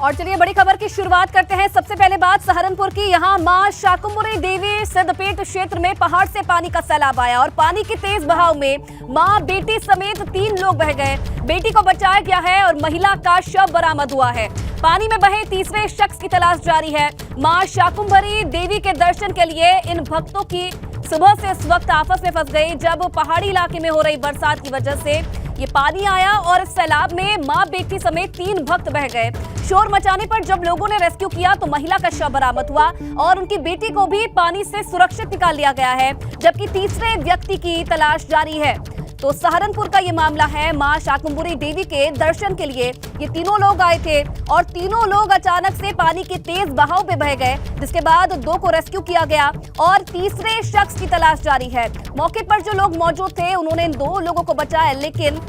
और चलिए बड़ी खबर की शुरुआत करते हैं। सबसे पहले बात सहारनपुर की। यहाँ मां शाकुंभरी देवी सिद्धपीठ क्षेत्र में पहाड़ से पानी का सैलाब आया और पानी के तेज बहाव में मां बेटी समेत 3 लोग बह गए। बेटी को बचाया गया है और महिला का शव बरामद हुआ है। पानी में बहे तीसरे शख्स की तलाश जारी है। मां शाकुंभरी देवी के दर्शन के लिए इन भक्तों की सुबह से इस वक्त आपस में फंस गई, जब पहाड़ी इलाके में हो रही बरसात की वजह से ये पानी आया और इस सैलाब में मां बेटी समेत 3 भक्त बह गए। शोर मचाने पर जब लोगों ने रेस्क्यू किया तो महिला का शव बरामद हुआ और उनकी बेटी को भी पानी से सुरक्षित निकाल लिया गया है, जबकि तीसरे व्यक्ति की तलाश जारी है। तो सहारनपुर का ये मामला है। मां शाकुंभरी देवी के दर्शन के लिए ये तीनों लोग आए थे और तीनों लोग अचानक से पानी के तेज बहाव में बह गए, जिसके बाद 2 को रेस्क्यू किया गया और तीसरे शख्स की तलाश जारी है। मौके पर जो लोग मौजूद थे उन्होंने इन 2 लोगों को बचाया, लेकिन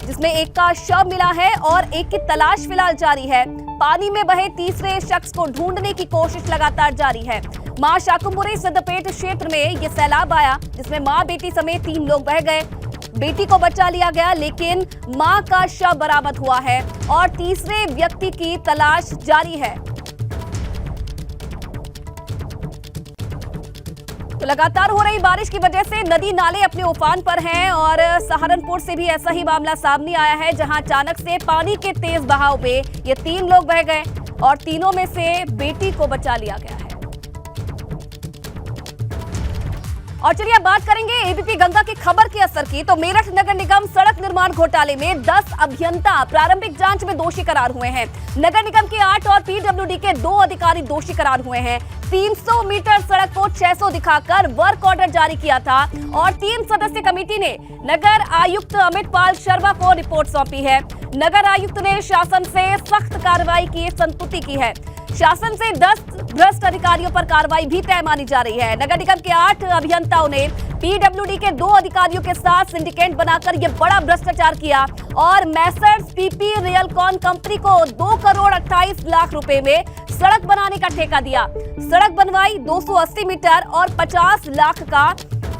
जिसमें एक का शव मिला है और एक की तलाश फिलहाल जारी है। पानी में बहे तीसरे शख्स को ढूंढने की कोशिश लगातार जारी है। मां शाकुंभरी सिद्धपीठ क्षेत्र में ये सैलाब आया, जिसमें मां बेटी समेत 3 लोग बह गए। बेटी को बचा लिया गया, लेकिन मां का शव बरामद हुआ है और तीसरे व्यक्ति की तलाश जारी है। तो लगातार हो रही बारिश की वजह से नदी नाले अपने उफान पर हैं और सहारनपुर से भी ऐसा ही मामला सामने आया है, जहां अचानक से पानी के तेज बहाव में ये 3 लोग बह गए और तीनों में से बेटी को बचा लिया गया है। और चलिए अब बात करेंगे एबीपी गंगा की खबर के असर की। तो मेरठ नगर निगम सड़क निर्माण घोटाले में 10 अभियंता प्रारंभिक जांच में दोषी करार हुए हैं। नगर निगम के 8 और पीडब्ल्यूडी के 2 अधिकारी दोषी करार हुए हैं। 300 मीटर सड़क को 600 दिखाकर वर्क ऑर्डर जारी किया था और 3 सदस्यीय कमेटी ने नगर आयुक्त अमित पाल शर्मा को रिपोर्ट सौंपी है। नगर आयुक्त ने शासन से सख्त कार्रवाई की संस्तुति की है। शासन से 10 भ्रष्ट अधिकारियों पर कार्रवाई भी तय मानी जा रही है। नगर निगम के 8 अभियंताओं ने पीडब्ल्यूडी के 2 अधिकारियों के साथ सिंडिकेट बनाकर यह बड़ा भ्रष्टाचार किया और मैसर्स पीपी रियलकॉन कंपनी को 2 करोड़ 28 लाख रुपए में सड़क बनाने का ठेका दिया। सड़क बनवाई 280 मीटर और 50 लाख का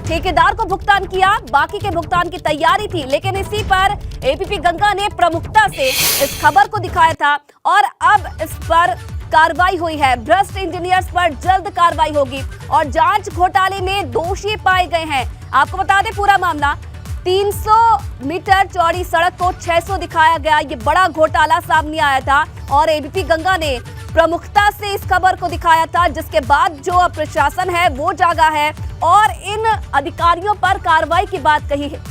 ठेकेदार को भुगतान किया। बाकी के भुगतान की तैयारी थी, लेकिन इसी पर एबीपी गंगा ने प्रमुखता से इस खबर को दिखाया था और अब इस पर कार्रवाई हुई है। भ्रष्ट इंजीनियर्स पर जल्द कार्रवाई होगी और जांच घोटाले में दोषी पाए गए हैं। आपको बता दें पूरा मामला, 300 मीटर चौड़ी सड़क को 600 दिखाया गया। ये बड़ा घोटाला सामने आया था और एबीपी गंगा ने प्रमुखता से इस खबर को दिखाया था, जिसके बाद जो अब प्रशासन है वो जागा है और इन अधिकारियों पर कार्रवाई की बात कही है।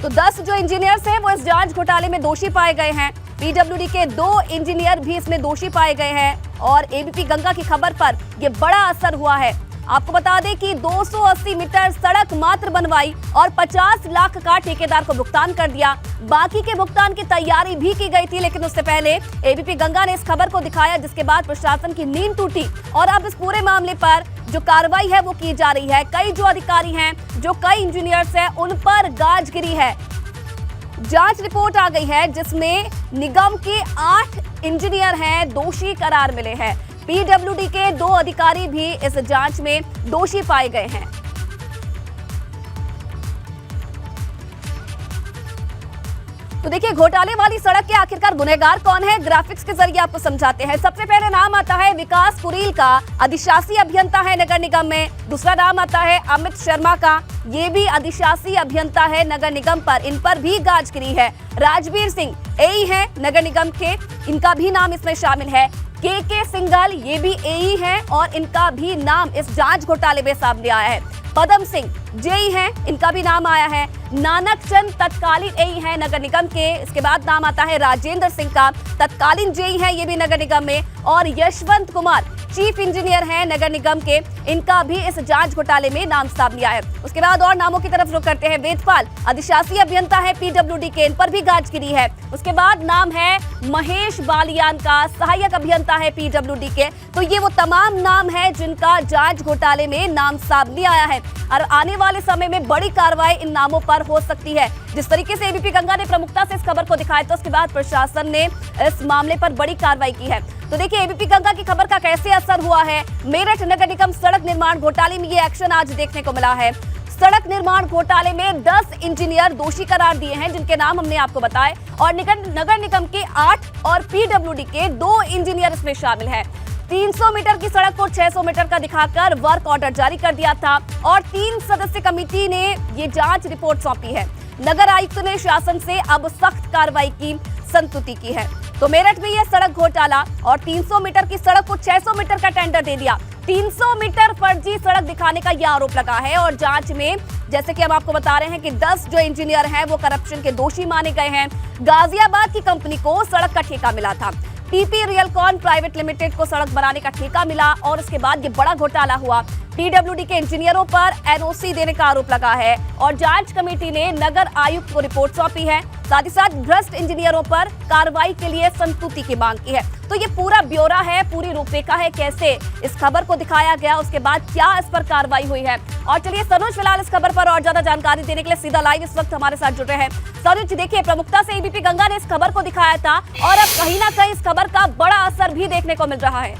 तो 10 जो इंजीनियर्स हैं वो इस जांच घोटाले में दोषी पाए गए हैं। पीडब्ल्यूडी के 2 इंजीनियर भी इसमें दोषी पाए गए हैं और एबीपी गंगा की खबर पर यह बड़ा असर हुआ है। आपको बता दें कि 280 मीटर सड़क मात्र बनवाई और 50 लाख का ठेकेदार को भुगतान कर दिया। बाकी के भुगतान की तैयारी भी की गई थी, लेकिन उससे पहले एबीपी गंगा ने इस खबर को दिखाया, जिसके बाद प्रशासन की नींद टूटी और अब इस पूरे मामले पर जो कार्रवाई है वो की जा रही है। कई जो अधिकारी हैं, जो कई इंजीनियर्स हैं, उन पर गाज गिरी है। जांच रिपोर्ट आ गई है, जिसमें निगम के 8 इंजीनियर हैं दोषी करार मिले हैं। पीडब्ल्यूडी के 2 अधिकारी भी इस जांच में दोषी पाए गए हैं। तो देखिए, घोटाले वाली सड़क के आखिरकार गुनहगार कौन है, ग्राफिक्स के जरिए आपको समझाते हैं। सबसे पहले नाम आता है विकास कुरील का, अधिशासी अभियंता है नगर निगम में। दूसरा नाम आता है अमित शर्मा का, ये भी अधिशासी अभियंता है नगर निगम पर, इन पर भी गाज गिरी है। राजवीर सिंह एई है नगर निगम के, इनका भी नाम इसमें शामिल है। के सिंघल, ये भी एई हैं और इनका भी नाम इस जांच घोटाले में सामने आया है। पदम सिंह जेई हैं, इनका भी नाम आया है। नानक चंद तत्कालीन एई हैं नगर निगम के। इसके बाद नाम आता है राजेंद्र सिंह का, तत्कालीन जेई हैं, ये भी नगर निगम में। और यशवंत कुमार चीफ इंजीनियर हैं नगर निगम के, इनका भी इस जांच घोटाले में नाम सामने आया है। उसके बाद और नामों की तरफ रुख करते हैं। वेदपाल अधिशासी अभियंता है पीडब्ल्यूडी के, इन पर भी गाज गिरी है। उसके बाद नाम है महेश बालियान का, सहायक अभियंता है पीडब्ल्यूडी के। तो ये वो तमाम नाम है जिनका जांच घोटाले में नाम सामने आया है और आने वाले समय में बड़ी कार्रवाई इन नामों पर हो सकती है। जिस तरीके से एबीपी गंगा ने प्रमुखता से इस खबर को दिखाया था, उसके बाद प्रशासन ने इस मामले पर बड़ी कार्रवाई की है। तो देखिए, एबीपी गंगा की खबर का कैसे असर हुआ है। मेरठ नगर निगम सड़क निर्माण घोटाले में ये एक्शन आज देखने को मिला है। सड़क निर्माण घोटाले में 10 इंजीनियर दोषी करार दिए हैं, जिनके नाम हमने आपको बताए, और नगर निगम के 8 और पीडब्ल्यूडी के 2 इंजीनियर इसमें शामिल हैं। 300 मीटर की सड़क को 600 मीटर का दिखाकर वर्क ऑर्डर जारी कर दिया था और 3 सदस्यीय कमेटी ने ये जांच रिपोर्ट सौंपी है। नगर आयुक्त ने शासन से अब सख्त कार्रवाई की संस्तुति की है। तो मेरठ में यह सड़क घोटाला और 300 मीटर की सड़क को 600 मीटर का टेंडर दे दिया। 300 मीटर फर्जी सड़क दिखाने का यह आरोप लगा है और जांच में जैसे कि हम आपको बता रहे हैं कि 10 जो इंजीनियर हैं वो करप्शन के दोषी माने गए हैं। गाजियाबाद की कंपनी को सड़क का ठेका मिला था। टीपी रियलकॉन प्राइवेट लिमिटेड को सड़क बनाने का ठेका मिला और उसके बाद ये बड़ा घोटाला हुआ। पीडब्ल्यूडी के इंजीनियरों पर एनओसी देने का आरोप लगा है और जांच कमेटी ने नगर आयुक्त को रिपोर्ट सौंपी है। साथ ही साथ भ्रष्ट इंजीनियरों पर कार्रवाई के लिए संस्तुति की मांग की है। तो ये पूरा ब्यौरा है, पूरी रूपरेखा है, कैसे इस खबर को दिखाया गया, उसके बाद क्या इस पर कार्रवाई हुई है। और चलिए सनोज फिलहाल इस खबर पर और ज्यादा जानकारी देने के लिए सीधा लाइव इस वक्त हमारे साथ जुड़ रहे हैं। सनोज देखिए, प्रमुखता से एबीपी गंगा ने इस खबर को दिखाया था और अब कहीं ना कहीं इस खबर का बड़ा असर भी देखने को मिल रहा है।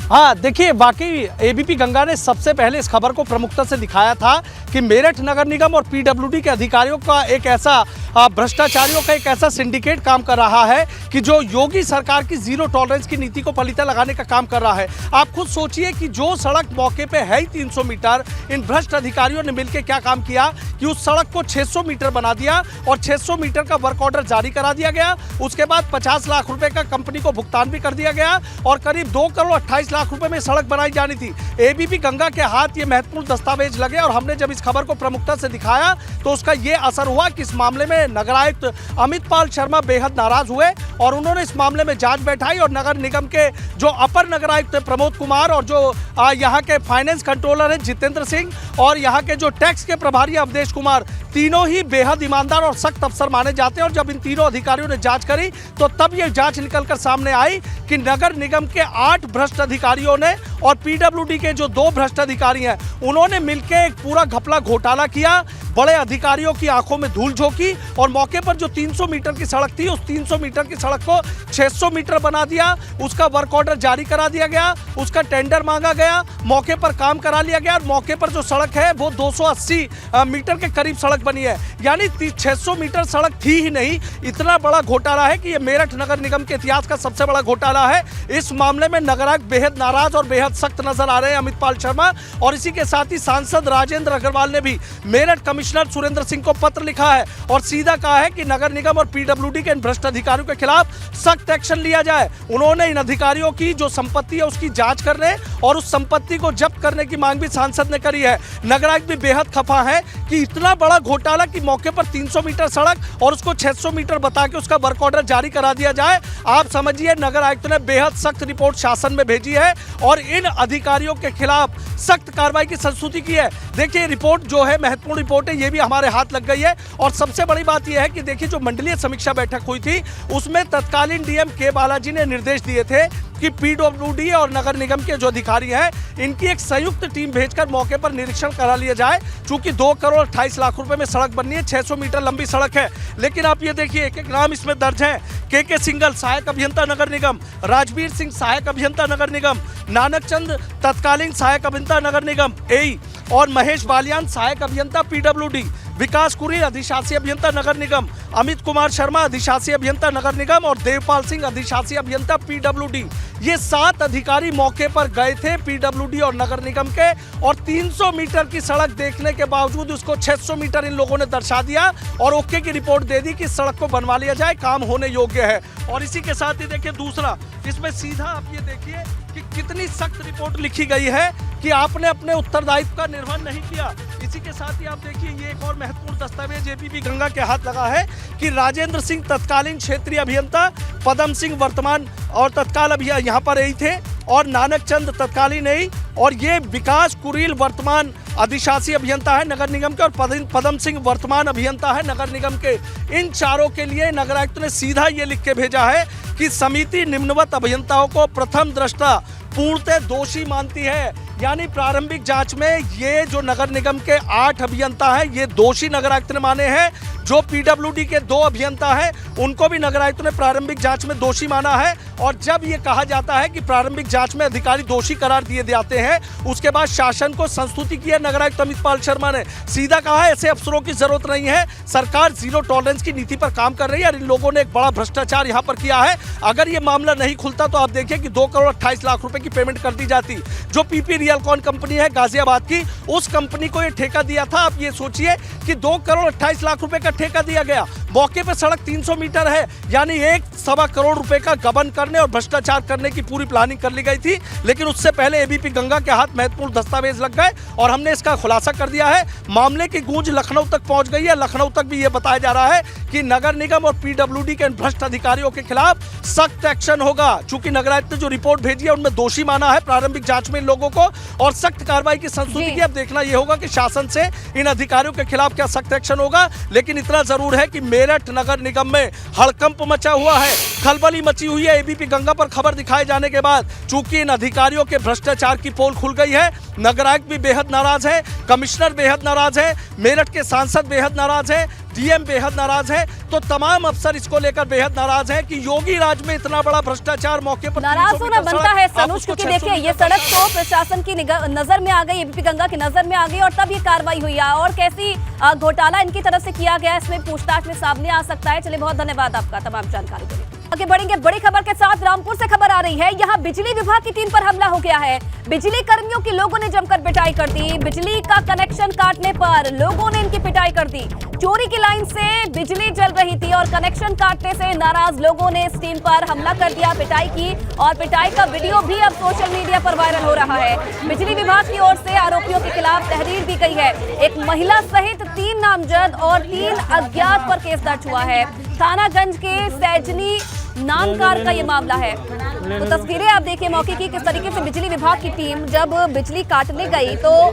हाँ देखिए, वाकई एबीपी गंगा ने सबसे पहले इस खबर को प्रमुखता से दिखाया था कि मेरठ नगर निगम और पीडब्ल्यूडी के अधिकारियों का एक ऐसा भ्रष्टाचारियों का एक ऐसा सिंडिकेट काम कर रहा है कि जो योगी सरकार की जीरो टॉलरेंस की नीति को पलीता लगाने का काम कर रहा है। आप खुद सोचिए कि जो सड़क मौके पे है ही 300 मीटर, इन भ्रष्ट अधिकारियों ने मिलकर क्या काम किया कि उस सड़क को 600 मीटर बना दिया और 600 मीटर का वर्क ऑर्डर जारी करा दिया गया। उसके बाद 50 लाख रुपए का कंपनी को भुगतान भी कर दिया गया और करीब 2 करोड़ 28 लाख रुपए में सड़क बनाई जानी थी। एबीपी गंगा के हाथ ये महत्वपूर्ण दस्तावेज लगे और हमने जब इस खबर को प्रमुखता से दिखाया तो उसका ये असर हुआ कि इस मामले में नगर आयुक्त अमित पाल शर्मा बेहद नाराज हुए और उन्होंने इस मामले में जांच बैठाई और नगर निगम के जो अपर नगर आयुक्त प्रमोद कुमार और जो यहाँ के फाइनेंस कंट्रोलर है जितेंद्र सिंह और यहाँ के जो टैक्स के प्रभारी अवधेश कुमार, तीनों ही बेहद ईमानदार और सख्त अफसर माने जाते हैं। और जब इन तीनों अधिकारियों ने जांच करी तो तब ये जांच निकलकर सामने आई कि नगर निगम के 8 भ्रष्ट अधिकारियों ने और पीडब्ल्यूडी के जो 2 भ्रष्ट अधिकारी हैं उन्होंने मिलकर एक पूरा घपला घोटाला किया। बड़े अधिकारियों की आंखों में धूल झोंकी और मौके पर जो 300 मीटर की सड़क थी उस 300 मीटर की सड़क को 600 मीटर बना दिया। उसका वर्क ऑर्डर जारी करा दिया गया, उसका टेंडर मांगा गया, मौके पर काम करा लिया गया और मौके पर जो सड़क है वो 280 मीटर के करीब सड़क बनी है। यानी 600 मीटर सड़क थी ही नहीं। इतना बड़ा घोटाला है कि ये मेरठ नगर निगम के इतिहास का सबसे बड़ा घोटाला है। इस मामले में नगर आयुक्त बेहद नाराज और बेहद सख्त नजर आ रहे हैं अमित पाल शर्मा। और इसी के साथ ही सांसद राजेंद्र अग्रवाल ने भी मेरठ कमिश्नर सुरेंद्र सिंह को पत्र लिखा है और सीधा कहा है कि नगर निगम और पीडब्ल्यूडी के इन भ्रष्ट अधिकारियों के खिलाफ सख्त एक्शन लिया जाए। उन्होंने इन अधिकारियों की जो संपत्ति है उसकी जांच करने और उस संपत्ति को जब्त करने की मांग भी सांसद ने करी है। नगर आयुक्त भी बेहद खफा है कि इतना बड़ा घोटाला कि मौके पर 300 मीटर सड़क और उसको 600 मीटर बता के उसका वर्क ऑर्डर जारी करा दिया जाए। आप समझिए, नगर आयुक्त ने बेहद सख्त रिपोर्ट शासन में भेजी है और इन अधिकारियों के खिलाफ सख्त कार्रवाई की संस्तुति की है। देखिए, रिपोर्ट जो है महत्वपूर्ण रिपोर्ट है, ये भी हमारे हाथ लग गई है। और सबसे बड़ी बात यह है कि देखिए, जो मंडलीय समीक्षा बैठक हुई थी उसमें तत्कालीन डीएम के बालाजी ने निर्देश दिए थे कि पीडब्ल्यूडी और नगर निगम के जो अधिकारी हैं इनकी एक संयुक्त टीम भेजकर मौके पर निरीक्षण करा लिया जाए। चूंकि 2 करोड़ 28 लाख रुपए में सड़क बननी है, 600 मीटर लंबी सड़क है। लेकिन आप ये देखिए, एक एक नाम इसमें दर्ज है। के सिंगल सहायक अभियंता नगर निगम, राजवीर सिंह सहायक अभियंता नगर निगम, नानक चंद तत्कालीन सहायक अभियंता नगर निगम एई और महेश बालियान सहायक अभियंता पीडब्ल्यूडी, विकास कुरी अधिशासी अभियंता नगर निगम, अमित कुमार शर्मा अधिशासी अभियंता नगर निगम और देवपाल सिंह अधिशासी अभियंता पीडब्ल्यूडी। ये 7 अधिकारी मौके पर गए थे पीडब्ल्यूडी और नगर निगम के और 300 मीटर की सड़क देखने के बावजूद उसको 600 मीटर इन लोगों ने दर्शा दिया और ओके की रिपोर्ट दे दी कि सड़क को बनवा लिया जाए, काम होने योग्य है। और इसी के साथ ही देखिए, दूसरा इसमें सीधा आप ये देखिए कि कितनी सख्त रिपोर्ट लिखी गई है कि आपने अपने उत्तरदायित्व का निर्वहन नहीं किया। इसी के साथ ही आप देखिए, ये एक और महत्वपूर्ण दस्तावेज एबीपी गंगा के हाथ लगा है कि राजेंद्र सिंह तत्कालीन क्षेत्रीय अभियंता, पदम सिंह वर्तमान और तत्काल अभियंता यहाँ पर यही थे और नानक चंद तत्कालीन नहीं, और ये विकास कुरील वर्तमान अधिशासी अभियंता है नगर निगम के और पदम सिंह वर्तमान अभियंता है नगर निगम के। इन चारों के लिए नगर आयुक्त ने सीधा ये लिख के भेजा है कि समिति निम्नवत अभियंताओं को प्रथम दृष्टा पूर्णतः दोषी मानती है। यानी प्रारंभिक जांच में ये जो नगर निगम के 8 अभियंता हैं ये दोषी नगर आयुक्त ने माने हैं। जो पीडब्ल्यूडी के 2 अभियंता हैं उनको भी नगर आयुक्त ने प्रारंभिक जांच में दोषी माना है। और जब ये कहा जाता है कि प्रारंभिक जांच में अधिकारी दोषी करार दिए जाते हैं, उसके बाद शासन को संस्तुति की है नगर आयुक्त अमित पाल शर्मा ने। सीधा कहा है ऐसे अफसरों की जरूरत नहीं है, सरकार जीरो टॉलरेंस की नीति पर काम कर रही है और इन लोगों ने एक बड़ा भ्रष्टाचार यहाँ पर किया है। अगर ये मामला नहीं खुलता तो आप देखिए कि 2 करोड़ 28 लाख रुपए की पेमेंट कर दी जाती। जो पीपी रियलकॉन कंपनी है गाजियाबाद की, उस कंपनी को ये ठेका दिया था। आप ये सोचिए कि 2 करोड़ 28 लाख रुपए का ठेका दिया गया, मौके पर सड़क 300 मीटर है, यानी 1.25 करोड़ रुपए का गबन करने और भ्रष्टाचार करने की पूरी प्लानिंग कर ली गई थी। लेकिन उससे पहले एबीपी गंगा के हाथ महत्वपूर्ण दस्तावेज लग गए और हमने इसका खुलासा कर दिया है। मामले की गूंज लखनऊ तक पहुंच गई है। लखनऊ तक भी ये बताया जा रहा है कि नगर निगम और पीडब्ल्यूडी के भ्रष्ट अधिकारियों के खिलाफ सख्त एक्शन होगा। चूंकि नगर आयुक्त ने जो रिपोर्ट भेजी है उनमें दोषी माना है प्रारंभिक जांच में इन लोगों को और सख्त कार्रवाई की संस्तुति की। अब देखना यह होगा कि शासन से इन अधिकारियों के खिलाफ क्या सख्त एक्शन होगा। लेकिन इतना जरूर है कि मेरठ नगर निगम में हड़कंप मचा हुआ है, खलबली मची हुई है। एबीपी गंगा पर खबर दिखाए जाने के बाद चूंकि इन अधिकारियों के भ्रष्टाचार की पोल खुल गई है, नगर आयुक्त भी बेहद नाराज है, कमिश्नर बेहद नाराज है, मेरठ के सांसद बेहद नाराज है, डीएम बेहद नाराज है, तो तमाम अफसर इसको लेकर बेहद नाराज हैं कि योगी राज में इतना बड़ा भ्रष्टाचार मौके पर नाराज होना बनता है सनुज, क्योंकि देखिए ये सड़क तो प्रशासन की नजर में आ गई, एबीपी गंगा की नजर में आ गई और तब ये कार्रवाई हुई है। और कैसी घोटाला इनकी तरफ से किया गया इसमें पूछताछ में सामने आ सकता है। चलिए बहुत धन्यवाद आपका तमाम जानकारी के लिए। आगे बढ़ेंगे बड़ी खबर के साथ। रामपुर से खबर आ रही है, यहाँ बिजली विभाग की टीम पर हमला हो गया है। बिजली कर्मियों की लोगों ने जमकर पिटाई कर दी। बिजली का कनेक्शन काटने पर लोगों ने इनकी पिटाई कर दी। चोरी की लाइन से बिजली जल रही थी और कनेक्शन काटने से नाराज लोगों ने इस टीम पर हमला कर दिया, पिटाई की और पिटाई का वीडियो भी अब सोशल मीडिया पर वायरल हो रहा है। बिजली विभाग की ओर से आरोपियों के खिलाफ तहरीर दी गई है। एक महिला सहित 3 नामजद और 3 अज्ञात पर केस दर्ज हुआ है। थानागंज के सैजनी नामकार का ये मामला है। तो तस्वीरें आप देखिए मौके की, किस तरीके से बिजली विभाग की टीम जब बिजली काटने गई तो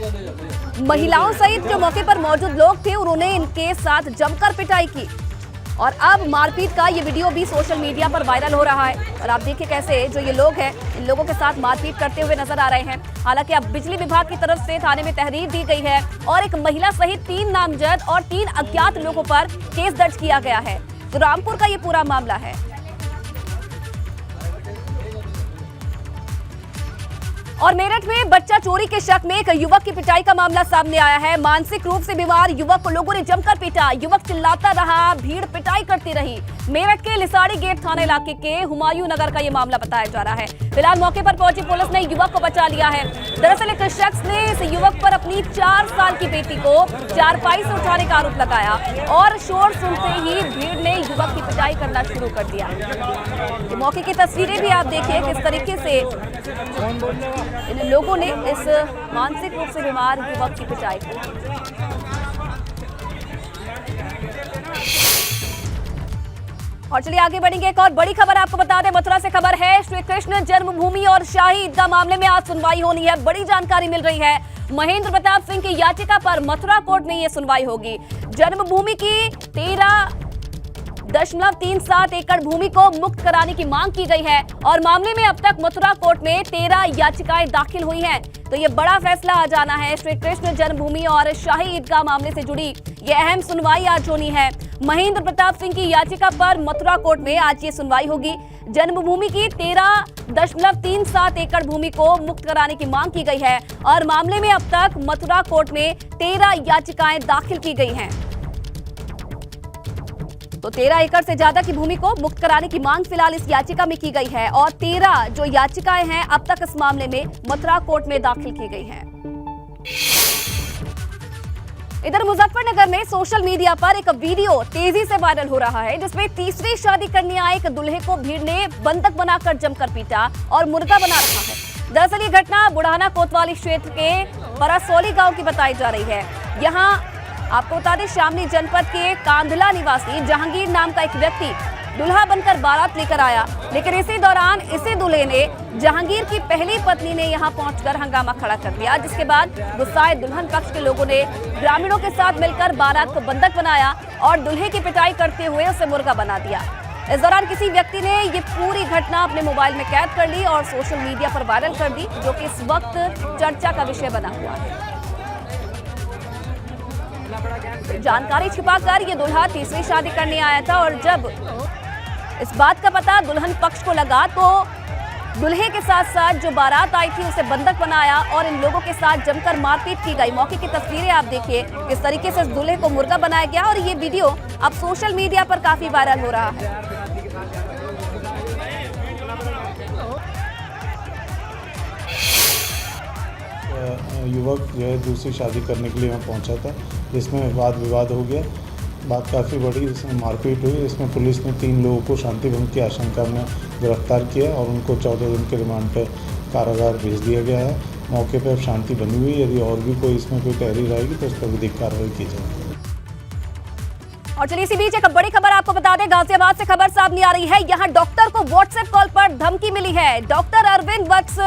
महिलाओं सहित जो मौके पर मौजूद लोग थे उन्होंने इनके साथ जमकर पिटाई की और अब मारपीट का ये वीडियो भी सोशल मीडिया पर वायरल हो रहा है। और आप देखिए कैसे जो ये लोग हैं इन लोगों के साथ मारपीट करते हुए नजर आ रहे हैं। हालांकि अब बिजली विभाग की तरफ से थाने में तहरीर दी गई है और एक महिला सहित 3 नामजद और 3 अज्ञात लोगों पर केस दर्ज किया गया है। तो रामपुर का ये पूरा मामला है। और मेरठ में बच्चा चोरी के शक में एक युवक की पिटाई का मामला सामने आया है। मानसिक रूप से बीमार युवक को लोगों ने जमकर पीटा। युवक चिल्लाता रहा, भीड़ पिटाई करती रही। मेरठ के लिसाड़ी गेट थाना इलाके के हुमायूं नगर का यह मामला बताया जा रहा है। फिलहाल मौके पर पहुंची पुलिस ने युवक को बचा लिया है। दरअसल एक शख्स ने इस युवक पर अपनी 4 साल की बेटी को चारपाई से उठाने का आरोप लगाया और शोर सुनते ही भीड़ ने युवक की पिटाई करना शुरू कर दिया। मौके की तस्वीरें भी आप देखिए किस तरीके से इन लोगों ने इस मानसिक रूप से बीमार युवक की पिटाई की। और चलिए आगे बढ़ेंगे। एक और बड़ी खबर आपको बता दें, मथुरा से खबर है। श्री कृष्ण जन्मभूमि और शाही ईदगाह मामले में आज सुनवाई होनी है। बड़ी जानकारी मिल रही है। महेंद्र प्रताप सिंह की याचिका पर मथुरा कोर्ट में यह सुनवाई होगी। जन्मभूमि की 13.37 एकड़ भूमि को मुक्त कराने की मांग की गई है और मामले में अब तक मथुरा कोर्ट में 13 याचिकाएं दाखिल हुई हैं। तो ये बड़ा फैसला आ जाना है। श्री कृष्ण जन्मभूमि और शाही ईदगाह मामले से जुड़ी ये अहम सुनवाई आज होनी है। महेंद्र प्रताप सिंह की याचिका पर मथुरा कोर्ट में आज ये सुनवाई होगी। जन्मभूमि की 13.37 एकड़ भूमि को मुक्त कराने की मांग की गई है और मामले में अब तक मथुरा कोर्ट में 13 याचिकाएं दाखिल की गई हैं। तो 13 एकड़ से ज्यादा की भूमि को मुक्त कराने की मांग फिलहाल इस याचिका में की गई है और 13 जो याचिकाएं हैं अब तक इस मामले में मथुरा कोर्ट में दाखिल की गई हैं। इधर मुजफ्फरनगर में सोशल मीडिया पर एक वीडियो तेजी से वायरल हो रहा है जिसमें तीसरी शादी करने आए एक दूल्हे को भीड़ ने बंधक बनाकर जमकर पीटा और मुर्गा बना रखा है। दरअसल ये घटना बुढ़ाना कोतवाली क्षेत्र के परसौली गांव की बताई जा रही है। यहाँ आपको बता दें शामली जनपद के कांधला निवासी जहांगीर नाम का एक व्यक्ति दुल्हा बनकर बारात लेकर आया, लेकिन इसी दौरान इसी दूल्हे ने जहांगीर की पहली पत्नी ने यहां पहुंचकर हंगामा खड़ा कर दिया, जिसके बाद गुस्साए दुल्हन पक्ष के लोगों ने ग्रामीणों के साथ मिलकर बारात को बंधक बनाया और दूल्हे की पिटाई करते हुए उसे मुर्गा बना दिया। इस दौरान किसी व्यक्ति ने ये पूरी घटना अपने मोबाइल में कैद कर ली और सोशल मीडिया पर वायरल कर दी, जो कि इस वक्त चर्चा का विषय बना हुआ है। जानकारी छिपाकर ये दूल्हा तीसरी शादी करने आया था और जब इस बात का पता दुल्हन पक्ष को लगा तो दुल्हे के साथ साथ जो बारात आई थी उसे बंधक बनाया और इन लोगों के साथ जमकर मारपीट की गई। मौके की तस्वीरें आप देखिए, किस तरीके से इस दूल्हे को मुर्गा बनाया गया और ये वीडियो अब सोशल मीडिया पर काफी वायरल हो रहा है। युवक जो है दूसरी शादी करने के लिए वहाँ पहुँचा था, जिसमें वाद विवाद हो गया। बात काफ़ी बड़ी, जिसमें मारपीट हुई। इसमें पुलिस ने 3 लोगों को शांति भंग की आशंका में गिरफ्तार किया और उनको 14 दिन के रिमांड पर कारागार भेज दिया गया है। मौके पर अब शांति बनी हुई। यदि और भी कोई इसमें कोई तहरीर आएगी तो उस पर विधिक कार्रवाई की जाएगी। और चलिए इसी बीच एक बड़ी खबर आपको बता दें, गाजियाबाद से खबर सामने आ रही है। यहाँ डॉक्टर को व्हाट्सएप कॉल पर धमकी मिली है। डॉक्टर अरविंद वत्स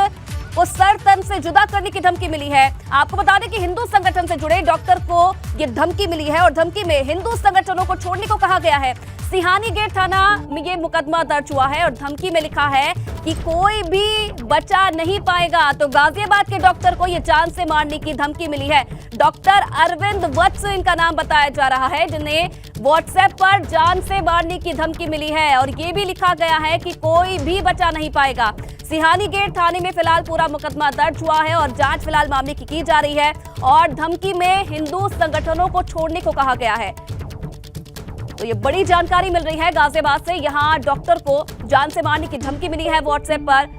को सर तन से जुदा करने की धमकी मिली है। आपको बता दें कि हिंदू संगठन से जुड़े डॉक्टर को ये धमकी मिली है और धमकी में हिंदू संगठनों को छोड़ने को कहा गया है। सिहानी गेट थाना में ये मुकदमा दर्ज हुआ है और धमकी में लिखा है कि कोई भी बचा नहीं पाएगा। तो गाजियाबाद के डॉक्टर को ये जान से मारने की धमकी मिली है। डॉक्टर अरविंद वत्स इनका नाम बताया जा रहा है, जिन्हें व्हाट्सएप पर जान से मारने की धमकी मिली है और ये भी लिखा गया है कि कोई भी बचा नहीं पाएगा। सिहानी गेट थाने में फिलहाल पूरा मुकदमा दर्ज हुआ है और जांच फिलहाल मामले की जा रही है और धमकी में हिंदू संगठनों को छोड़ने को कहा गया है। तो ये बड़ी जानकारी मिल रही है गाजियाबाद से। यहाँ डॉक्टर को जान से मारने की धमकी मिली है, व्हाट्सएप पर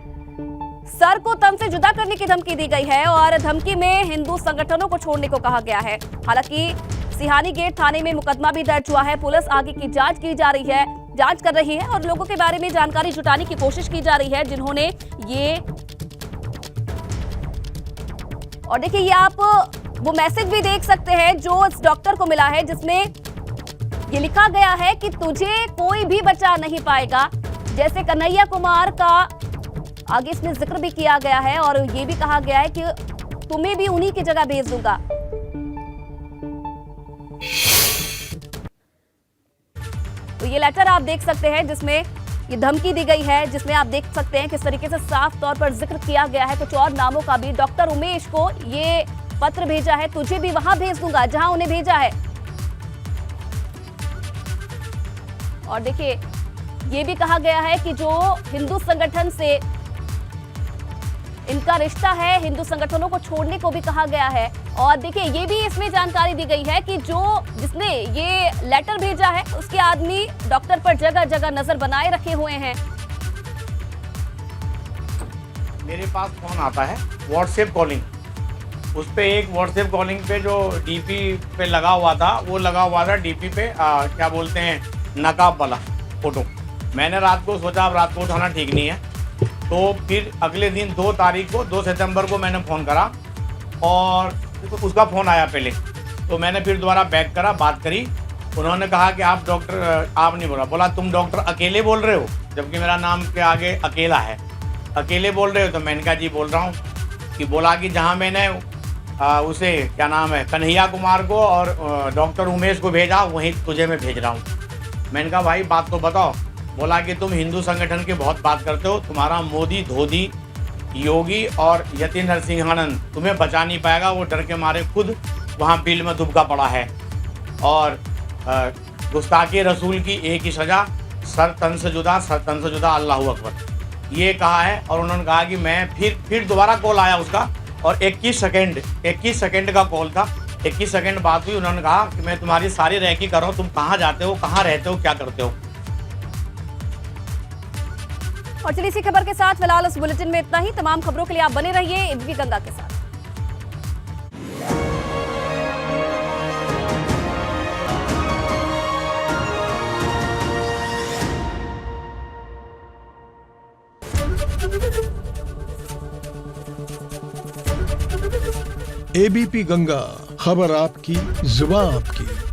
सर को तन से जुदा करने की धमकी दी गई है और धमकी में हिंदू संगठनों को छोड़ने को कहा गया है। हालांकि सिहानी गेट थाने में मुकदमा भी दर्ज हुआ है। पुलिस आगे की जांच की जा रही है, जांच कर रही है और लोगों के बारे में जानकारी जुटाने की कोशिश की जा रही है जिन्होंने ये। और देखिए ये आप वो मैसेज भी देख सकते हैं जो इस डॉक्टर को मिला है, जिसमें ये लिखा गया है कि तुझे कोई भी बचा नहीं पाएगा। जैसे कन्हैया कुमार का आगे इसमें जिक्र भी किया गया है और ये भी कहा गया है कि तुम्हें भी उन्हीं की जगह भेज दूंगा। तो ये लेटर आप देख सकते हैं जिसमें ये धमकी दी गई है, जिसमें आप देख सकते हैं किस तरीके से साफ तौर पर जिक्र किया गया है कुछ और नामों का भी। डॉक्टर उमेश को ये पत्र भेजा है, तुझे भी वहां भेज दूंगा जहां उन्हें भेजा है। और देखिए ये भी कहा गया है कि जो हिंदू संगठन से इनका रिश्ता है, हिंदू संगठनों को छोड़ने को भी कहा गया है। और देखिए ये भी इसमें जानकारी दी गई है कि जिसने ये लेटर भेजा है उसके आदमी डॉक्टर पर जगह जगह नजर बनाए रखे हुए हैं। मेरे पास फोन आता है व्हाट्सएप कॉलिंग, उस पे एक व्हाट्सएप कॉलिंग पे जो डीपी पे लगा हुआ था, वो लगा हुआ था डीपी पे क्या बोलते हैं, नकाब वाला फोटो। मैंने रात को सोचा अब रात को उठाना ठीक नहीं है, तो फिर अगले दिन 2 तारीख को 2 सितंबर को मैंने फ़ोन करा और उसका फ़ोन आया पहले, तो मैंने फिर दोबारा बैक करा, बात करी। उन्होंने कहा कि आप डॉक्टर, आप नहीं बोला तुम डॉक्टर अकेले बोल रहे हो, जबकि मेरा नाम के आगे अकेला है, अकेले बोल रहे हो। तो मैंने कहा जी बोल रहा हूँ। कि बोला कि जहाँ मैंने उसे क्या नाम है कन्हैया कुमार को और डॉक्टर उमेश को भेजा, वहीं तुझे मैं भेज रहा हूँ। मैंने कहा भाई बात तो बताओ। बोला कि तुम हिंदू संगठन की बहुत बात करते हो, तुम्हारा मोदी, धोदी, योगी और यति नरसिंहानंद तुम्हें बचा नहीं पाएगा, वो डर के मारे खुद वहाँ फील्ड में दुबका पड़ा है। और गुस्ताखी रसूल की एक ही सज़ा, सर तन से जुदा, अल्लाह अकबर, ये कहा है। और उन्होंने कहा कि मैं फिर दोबारा कॉल आया उसका, और 21 सेकंड का कॉल था। 21 सेकंड बात हुई। उन्होंने कहा कि मैं तुम्हारी सारी रैकी कर रहा हूँ, तुम कहाँ जाते हो, कहाँ रहते हो, क्या करते हो। और चलिए इसी खबर के साथ फिलहाल इस बुलेटिन में इतना ही। तमाम खबरों के लिए आप बने रहिए एबीपी गंगा के साथ। एबीपी गंगा, खबर आपकी, जुबान आपकी।